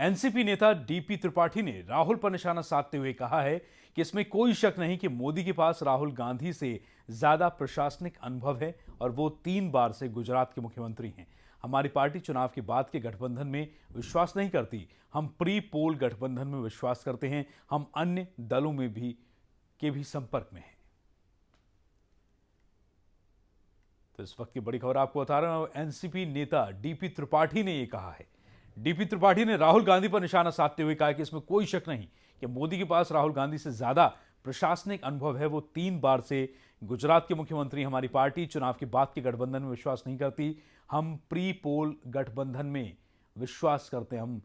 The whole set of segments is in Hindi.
एनसीपी नेता डीपी त्रिपाठी ने राहुल पर निशाना साधते हुए कहा है कि इसमें कोई शक नहीं कि मोदी के पास राहुल गांधी से ज्यादा प्रशासनिक अनुभव है और वो 3 बार से गुजरात के मुख्यमंत्री हैं। हमारी पार्टी चुनाव के बाद के गठबंधन में विश्वास नहीं करती। हम प्री पोल गठबंधन में विश्वास करते हैं। हम अन्य दलों में भी संपर्क में हैं। तो इस वक्त की बड़ी खबर आपको बता रहा हूं। एनसीपी नेता डीपी त्रिपाठी ने यह कहा है। डीपी त्रिपाठी ने राहुल गांधी पर निशाना साधते हुए कहा कि इसमें कोई शक नहीं कि मोदी के पास राहुल गांधी से ज्यादा प्रशासनिक अनुभव है। वो 3 बार से गुजरात के मुख्यमंत्री। हमारी पार्टी चुनाव के बाद के गठबंधन में विश्वास नहीं करती। हम प्री पोल गठबंधन में विश्वास करते हैं। हम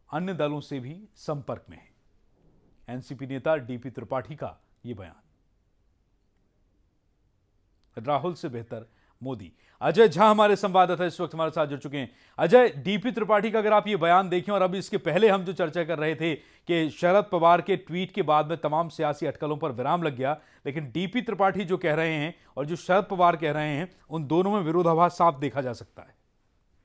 अन्य दलों से भी संपर्क में हैं। एनसीपी नेता डीपी त्रिपाठी का यह बयान। राहुल से बेहतर मोदी। अजय झा हमारे संवाददाता इस वक्त हमारे साथ जुड़ चुके हैं। अजय, डीपी त्रिपाठी का अगर आप ये बयान देखें और अभी इसके पहले हम जो चर्चा कर रहे थे कि शरद पवार के ट्वीट के बाद में तमाम सियासी अटकलों पर विराम लग गया, लेकिन डीपी त्रिपाठी जो कह रहे हैं और जो शरद पवार कह रहे हैं, उन दोनों में विरोधाभास साफ देखा जा सकता है।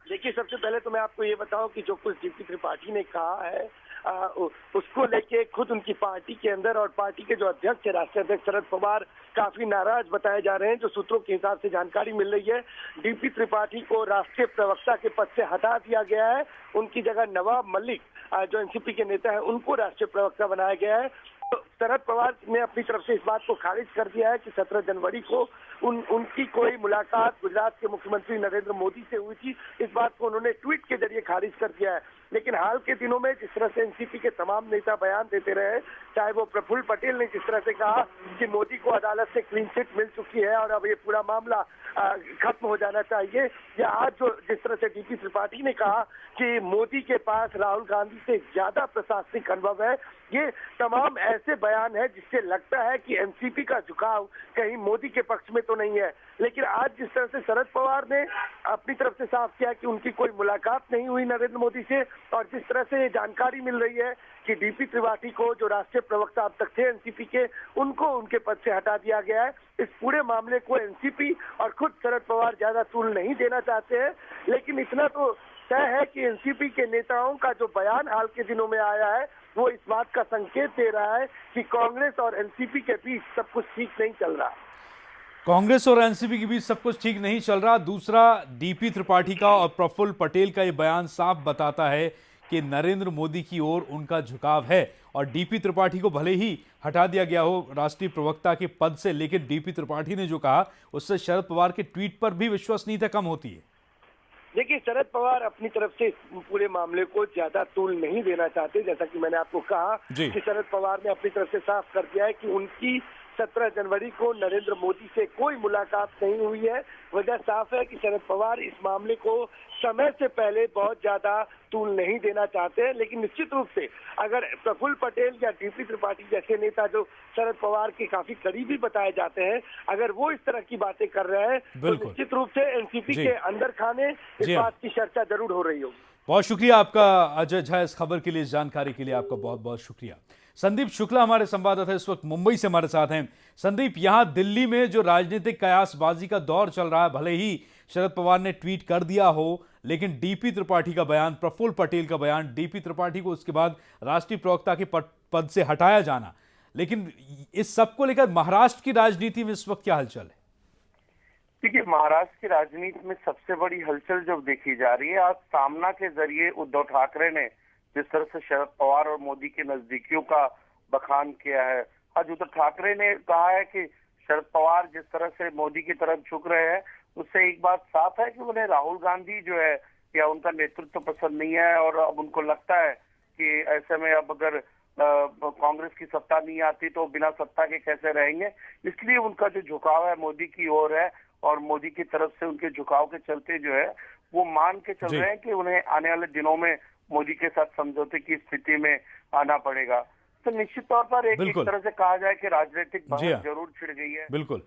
देखिए, सबसे पहले तो मैं आपको ये बताऊं कि जो कुछ डीपी त्रिपाठी ने कहा है उसको लेके खुद उनकी पार्टी के अंदर और पार्टी के जो अध्यक्ष है, राष्ट्रीय अध्यक्ष शरद पवार, काफी नाराज बताए जा रहे हैं। जो सूत्रों के हिसाब से जानकारी मिल रही है, डीपी त्रिपाठी को राष्ट्रीय प्रवक्ता के पद से हटा दिया गया है। उनकी जगह नवाब मलिक, जो एनसीपी के नेता है, उनको राष्ट्रीय प्रवक्ता बनाया गया है। तो शरद पवार ने अपनी तरफ से इस बात को खारिज कर दिया है कि 17 जनवरी को उनकी कोई मुलाकात गुजरात के मुख्यमंत्री नरेंद्र मोदी से हुई थी। इस बात को उन्होंने ट्वीट के जरिए खारिज कर दिया है। लेकिन हाल के दिनों में जिस तरह से एनसीपी के तमाम नेता बयान देते रहे, चाहे वो प्रफुल्ल पटेल ने जिस तरह से कहा कि मोदी को अदालत से क्लीन चिट मिल चुकी है और अब ये पूरा मामला खत्म हो जाना चाहिए, या आज जो जिस तरह से डीपी त्रिपाठी ने कहा कि मोदी के पास राहुल गांधी से ज्यादा प्रशासनिक अनुभव है, ये तमाम ऐसे बयान है जिससे लगता है कि एनसीपी का झुकाव कहीं मोदी के पक्ष में तो नहीं है। लेकिन आज जिस तरह से शरद पवार ने अपनी तरफ से साफ किया कि उनकी कोई मुलाकात नहीं हुई नरेंद्र मोदी से, और जिस तरह से ये जानकारी मिल रही है कि डीपी त्रिपाठी को, जो राष्ट्रीय प्रवक्ता अब तक थे एनसीपी के, उनको उनके पद से हटा दिया गया है। इस पूरे मामले को एनसीपी और खुद शरद पवार ज्यादा तूल नहीं देना चाहते हैं। लेकिन इतना तो तय है कि एनसीपी के नेताओं का जो बयान हाल के दिनों में आया है, वो इस बात का संकेत दे रहा है कि कांग्रेस और एनसीपी के बीच सब कुछ ठीक नहीं चल रहा। कांग्रेस और एनसीपी के बीच सब कुछ ठीक नहीं चल रहा। दूसरा, डीपी त्रिपाठी का और प्रफुल्ल पटेल का यह बयान साफ बताता है कि नरेंद्र मोदी की ओर उनका झुकाव है। और डीपी त्रिपाठी को भले ही हटा दिया गया हो राष्ट्रीय प्रवक्ता के पद से, लेकिन डीपी त्रिपाठी ने जो कहा उससे शरद पवार के ट्वीट पर भी विश्वसनीयता कम होती है। देखिए, शरद पवार अपनी तरफ से इस पूरे मामले को ज्यादा तूल नहीं देना चाहते। जैसा कि मैंने आपको कहा कि शरद पवार ने अपनी तरफ से साफ कर दिया है कि उनकी 17 जनवरी को नरेंद्र मोदी से कोई मुलाकात नहीं हुई है। वजह साफ है कि शरद पवार इस मामले को समय से पहले बहुत ज्यादा तूल नहीं देना चाहते हैं। लेकिन निश्चित रूप से अगर प्रफुल्ल पटेल या डीपी त्रिपाठी जैसे नेता, जो शरद पवार के काफी करीबी बताए जाते हैं, अगर वो इस तरह की बातें कर रहे हैं तो निश्चित रूप से एनसीपी के अंदर खाने इस बात की चर्चा जरूर हो रही होगी। बहुत शुक्रिया आपका अजय झा, इस खबर के लिए, इस जानकारी के लिए आपका बहुत बहुत शुक्रिया। संदीप शुक्ला हमारे संवाददाता इस वक्त मुंबई से हमारे साथ हैं। संदीप, यहां दिल्ली में जो राजनीतिक कयासबाजी का दौर चल रहा है, भले ही शरद पवार ने ट्वीट कर दिया हो, लेकिन डीपी त्रिपाठी का बयान, प्रफुल्ल पटेल का बयान, डीपी त्रिपाठी को उसके बाद राष्ट्रीय प्रवक्ता के पद से हटाया जाना, लेकिन इस सबको लेकर महाराष्ट्र की राजनीति में इस वक्त क्या हलचल है? देखिए, महाराष्ट्र की राजनीति में सबसे बड़ी हलचल जो देखी जा रही है, आज सामना के जरिए उद्धव ठाकरे ने जिस तरह से शरद पवार और मोदी के नजदीकियों का बखान किया है। आज उद्धव ठाकरे ने कहा है कि शरद पवार जिस तरह से मोदी की तरफ झुक रहे हैं, उससे एक बात साफ है कि उन्हें राहुल गांधी जो है या उनका नेतृत्व पसंद नहीं है, और अब उनको लगता है कि ऐसे में अब अगर कांग्रेस की सत्ता नहीं आती तो बिना सत्ता के कैसे रहेंगे। इसलिए उनका जो झुकाव है मोदी की ओर है, और मोदी की तरफ से उनके झुकाव के चलते जो है वो मान के चल रहे हैं कि उन्हें आने वाले दिनों में मोदी के साथ समझौते की स्थिति में आना पड़ेगा। तो निश्चित तौर पर एक तरह से कहा जाए कि राजनीतिक बहस जरूर छिड़ गई है। बिल्कुल।